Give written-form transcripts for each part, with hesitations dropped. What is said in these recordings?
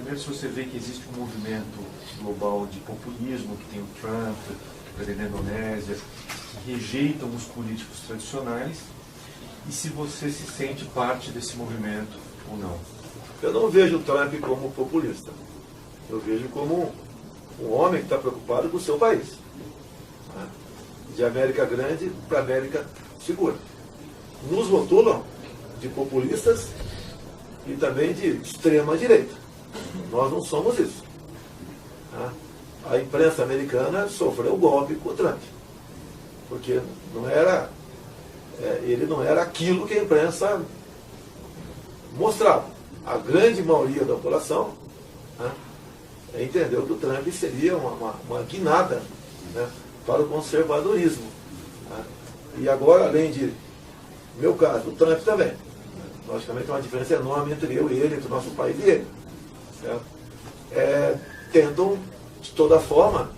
Primeiro, se você vê que existe um movimento global de populismo, que tem o Trump, o presidente da Indonésia, que rejeitam os políticos tradicionais, e se você se sente parte desse movimento ou não. Eu não vejo o Trump como populista. Eu vejo como um homem que está preocupado com o seu país. Né? De América Grande para América Segura. Nos rotulam de populistas e também de extrema-direita. Nós não somos isso. Né? A imprensa americana sofreu um golpe com o Trump. Porque ele não era aquilo que a imprensa mostrava. A grande maioria da população, né, entendeu que o Trump seria uma guinada, né, para o conservadorismo. Né? E agora, além de, no meu caso, o Trump também. Logicamente, tem uma diferença enorme entre eu e ele, entre o nosso país e ele. Tentam, de toda forma,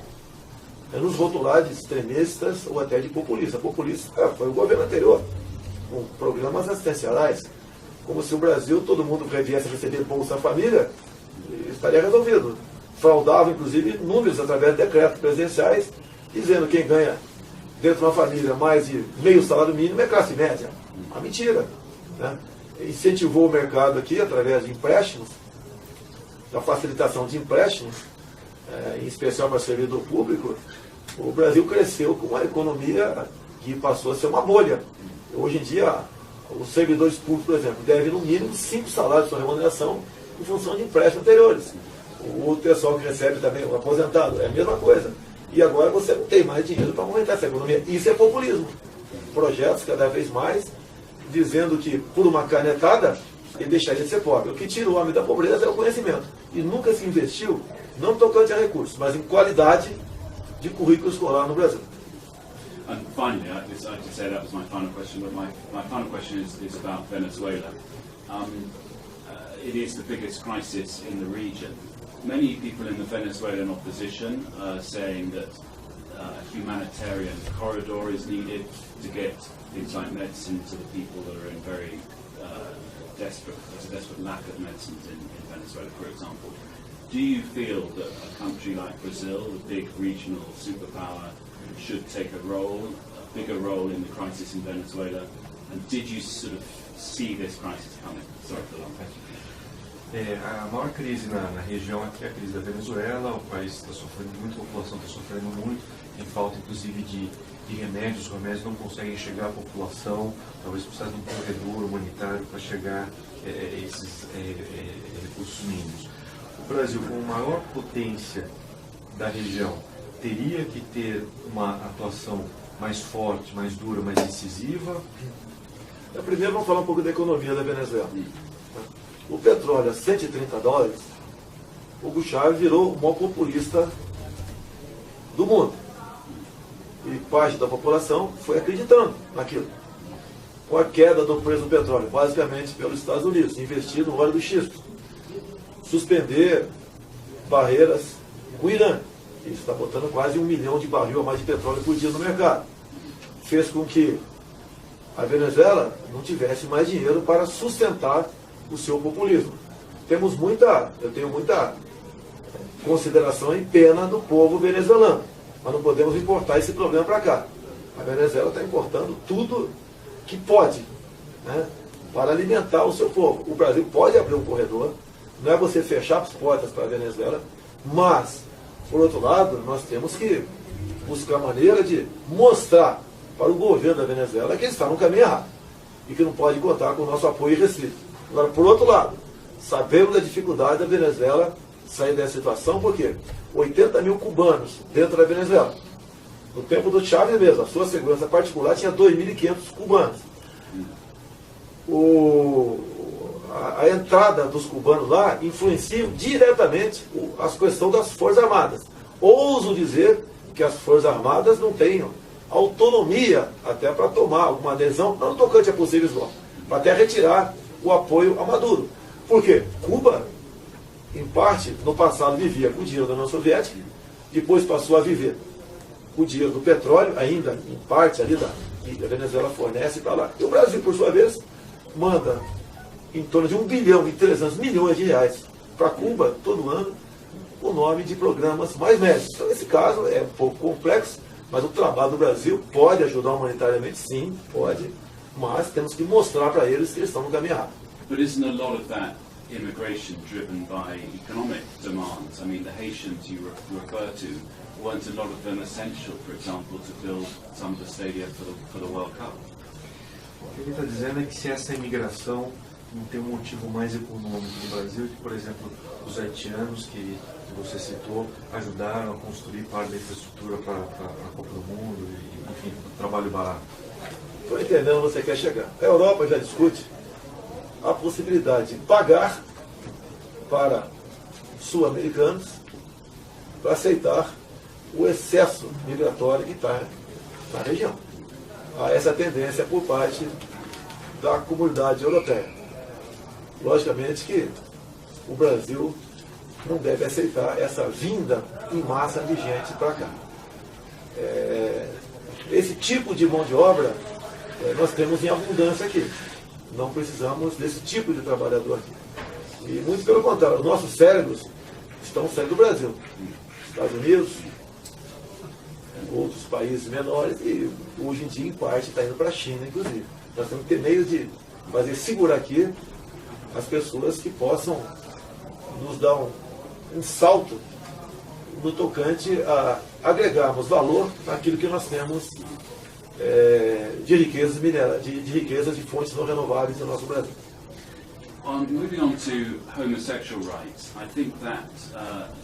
nos rotular de extremistas ou até de populistas. Populista foi o governo anterior, com programas assistenciais. Como se o Brasil, todo mundo viesse a receber Bolsa Família, estaria resolvido. Fraudava, inclusive, números através de decretos presidenciais, dizendo que quem ganha dentro de uma família mais de meio salário mínimo é classe média. Uma mentira. Né? Incentivou o mercado aqui através de empréstimos, da facilitação de empréstimos, em especial para servidor público. O Brasil cresceu com uma economia que passou a ser uma bolha. Hoje em dia, os servidores públicos, por exemplo, devem no mínimo 5 salários de sua remuneração em função de empréstimos anteriores. O pessoal que recebe também, o aposentado, é a mesma coisa. E agora você não tem mais dinheiro para aumentar essa economia. Isso é populismo. Projetos cada vez mais dizendo que por uma canetada ele deixaria de ser pobre. O que tira o homem da pobreza é o conhecimento. E nunca se investiu, não tocante a recursos, mas em qualidade de currículo escolar no Brasil. And finally, I just say that was my final question, but my final question is about Venezuela. It is the biggest crisis in the region. Many people in the Venezuelan opposition are saying that a humanitarian corridor is needed to get things like medicine to the people that are in very desperate. There's a desperate lack of medicines in Venezuela, for example. Do you feel that a country like Brazil, the big regional superpower, should take a bigger role in the crisis in Venezuela? And did you sort of see this crisis coming? Sorry for the long question. A maior crise na região aqui é a crise da Venezuela. O país está sofrendo muito, a população está sofrendo muito, tem falta inclusive de remédios. Os remédios não conseguem chegar à população, talvez precise de um corredor humanitário para chegar esses recursos mínimos. O Brasil, como maior potência da região, teria que ter uma atuação mais forte, mais dura, mais decisiva? Primeiro vamos falar um pouco da economia da Venezuela. O petróleo a $130, o Hugo Chávez virou o maior populista do mundo. E parte da população foi acreditando naquilo. Com a queda do preço do petróleo, basicamente pelos Estados Unidos, investir no óleo do xisto. Suspender barreiras com o Irã. Isso está botando quase 1 milhão de barril a mais de petróleo por dia no mercado. Fez com que a Venezuela não tivesse mais dinheiro para sustentar o seu populismo. Eu tenho muita consideração e pena do povo venezuelano, mas não podemos importar esse problema para cá. A Venezuela está importando tudo que pode, né, para alimentar o seu povo. O Brasil pode abrir um corredor, não é você fechar as portas para a Venezuela, mas, por outro lado, nós temos que buscar maneira de mostrar para o governo da Venezuela que ele está no caminho errado e que não pode contar com o nosso apoio irrestrito. Agora, por outro lado, sabemos da dificuldade da Venezuela sair dessa situação, porque 80 mil cubanos dentro da Venezuela. No tempo do Chávez mesmo, a sua segurança particular tinha 2.500 cubanos. A entrada dos cubanos lá influencia diretamente a questão das Forças Armadas. Ouso dizer que as Forças Armadas não têm autonomia até para tomar alguma adesão, não tocante a possíveis golpes, para até retirar o apoio a Maduro. Por quê? Cuba, em parte, no passado vivia com o dinheiro da União Soviética, depois passou a viver com o dinheiro do petróleo, ainda em parte ali que a Venezuela fornece para lá. E o Brasil, por sua vez, manda em torno de 1 bilhão e 300 milhões de reais para Cuba todo ano o nome de programas mais médicos. Então, nesse caso, é um pouco complexo, mas o trabalho do Brasil pode ajudar humanitariamente, sim, pode, mas temos que mostrar para eles que eles estão no caminho errado. But isn't a lot of that immigration driven by economic demands? I mean, the Haitians you refer to, weren't a lot of them essential, for example, to build some of the stadia for the World Cup? O que ele está dizendo é que se essa imigração não tem um motivo mais econômico no Brasil, que, por exemplo, os haitianos que você citou ajudaram a construir parte da infraestrutura para a Copa do Mundo, e, enfim, trabalho barato. Estou entendendo onde você quer chegar. A Europa já discute a possibilidade de pagar para sul-americanos para aceitar o excesso migratório que está na região. Há essa tendência por parte da comunidade europeia. Logicamente que o Brasil não deve aceitar essa vinda em massa de gente para cá. Esse tipo de mão de obra nós temos em abundância aqui. Não precisamos desse tipo de trabalhador aqui. E muito pelo contrário, os nossos cérebros estão saindo do Brasil. Estados Unidos, outros países menores, e hoje em dia, em parte, está indo para a China, inclusive. Nós temos que ter meios de fazer segurar aqui as pessoas que possam nos dar um salto no tocante a agregarmos valor naquilo que nós temos de riquezas minerais, de riquezas de fontes não renováveis no nosso Brasil. Moving on to homosexual rights, I think that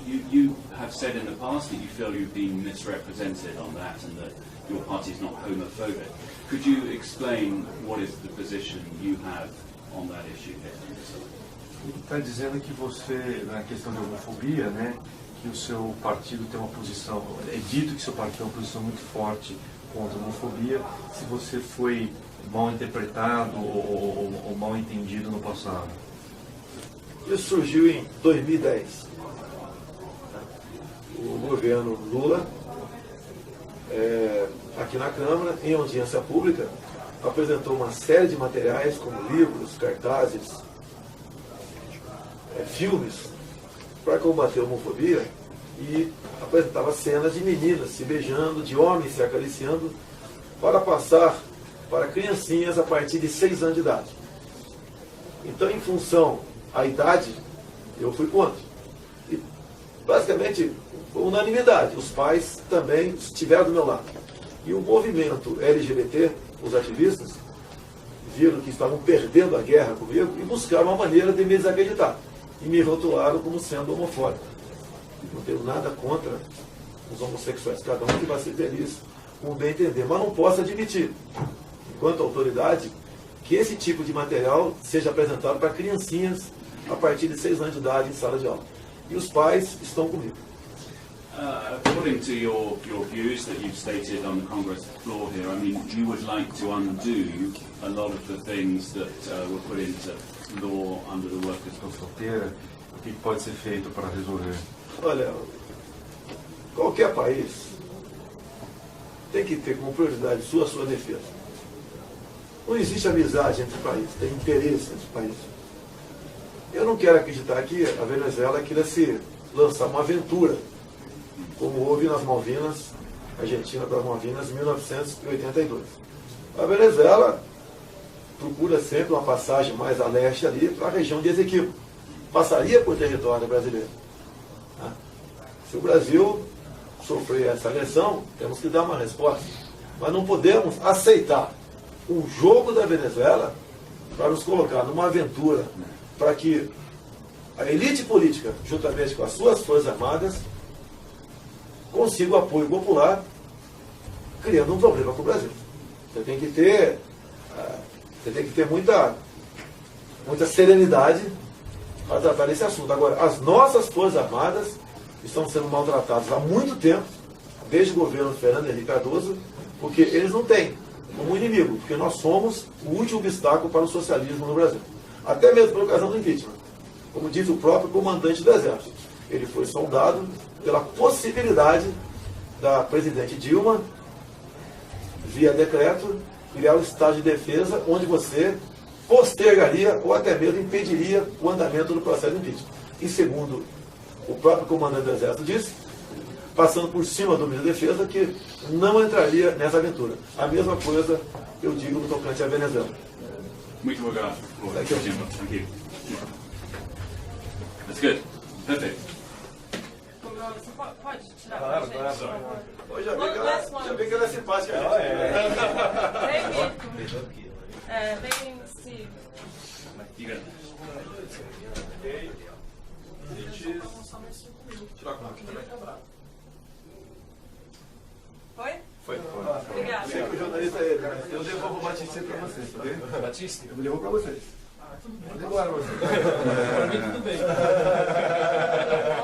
you have said in the past that you feel you've been misrepresented on that and that your party is not homophobic. Could you explain what is the position you have on that issue here? Ele está dizendo que você, na questão de homofobia, né, que o seu partido tem uma posição, é dito que seu partido tem uma posição muito forte contra a homofobia, se você foi mal interpretado ou mal entendido no passado. Isso surgiu em 2010. O governo Lula, aqui na Câmara, em audiência pública, apresentou uma série de materiais, como livros, cartazes, filmes, para combater a homofobia, e apresentava cenas de meninas se beijando, de homens se acariciando, para passar para criancinhas a partir de 6 anos de idade. Então, em função à idade, eu fui contra. E, basicamente, unanimidade. Os pais também estiveram do meu lado. E o movimento LGBT, os ativistas, viram que estavam perdendo a guerra comigo e buscaram uma maneira de me desacreditar. E me rotularam como sendo homofóbico. Não tenho nada contra os homossexuais. Cada um que vai ser feliz, como bem entender. Mas não posso admitir, enquanto autoridade, que esse tipo de material seja apresentado para criancinhas a partir de 6 anos de idade em sala de aula. E os pais estão comigo. According to your views that you've stated on the Congress floor here, I mean, you would like to undo a lot of the things that were put into law under the Workers' Fronteira, o que pode ser feito para resolver? Olha, qualquer país tem que ter como prioridade a sua defesa. Não existe amizade entre países, tem interesse entre países. Eu não quero acreditar que a Venezuela queira se lançar uma aventura, como houve nas Malvinas, Argentina para as Malvinas, em 1982. A Venezuela procura sempre uma passagem mais a leste ali para a região de Esequibo. Passaria por território brasileiro. Se o Brasil sofrer essa agressão, temos que dar uma resposta. Mas não podemos aceitar o jogo da Venezuela para nos colocar numa aventura para que a elite política, juntamente com as suas forças armadas, consiga o apoio popular, criando um problema com o Brasil. Você tem que ter muita serenidade para tratar desse assunto. Agora, as nossas forças armadas estão sendo maltratadas há muito tempo, desde o governo Fernando Henrique Cardoso, porque eles não têm como inimigo, porque nós somos o último obstáculo para o socialismo no Brasil. Até mesmo por ocasião do impeachment. Como diz o próprio comandante do Exército. Ele foi sondado pela possibilidade da presidente Dilma, via decreto, criar um estado de defesa onde você postergaria ou até mesmo impediria o andamento do processo de impeachment. e segundo o próprio comandante do Exército disse, passando por cima do ministro da Defesa, que não entraria nessa aventura. A mesma coisa eu digo no tocante à Venezuela. Muito obrigado por Thank you. tempo. Thank you. That's good. Perfect. Você pode tirar Claro, pra gente, claro. por favor? Hoje já Last one. vi que ela é simpática. Vem, Steve. You got it. Foi? Foi. Obrigada. Sei que o jornalista é ele, mas eu devolvo o Batista pra vocês, tá bem? Batista? Eu devolvo pra vocês. Pode ir embora vocês. Para mim tudo bem.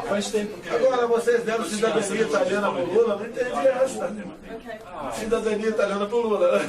Faz tempo que Agora vocês deram cidadania italiana pro Lula, não entendi essa. Ok. Cidadania italiana pro Lula.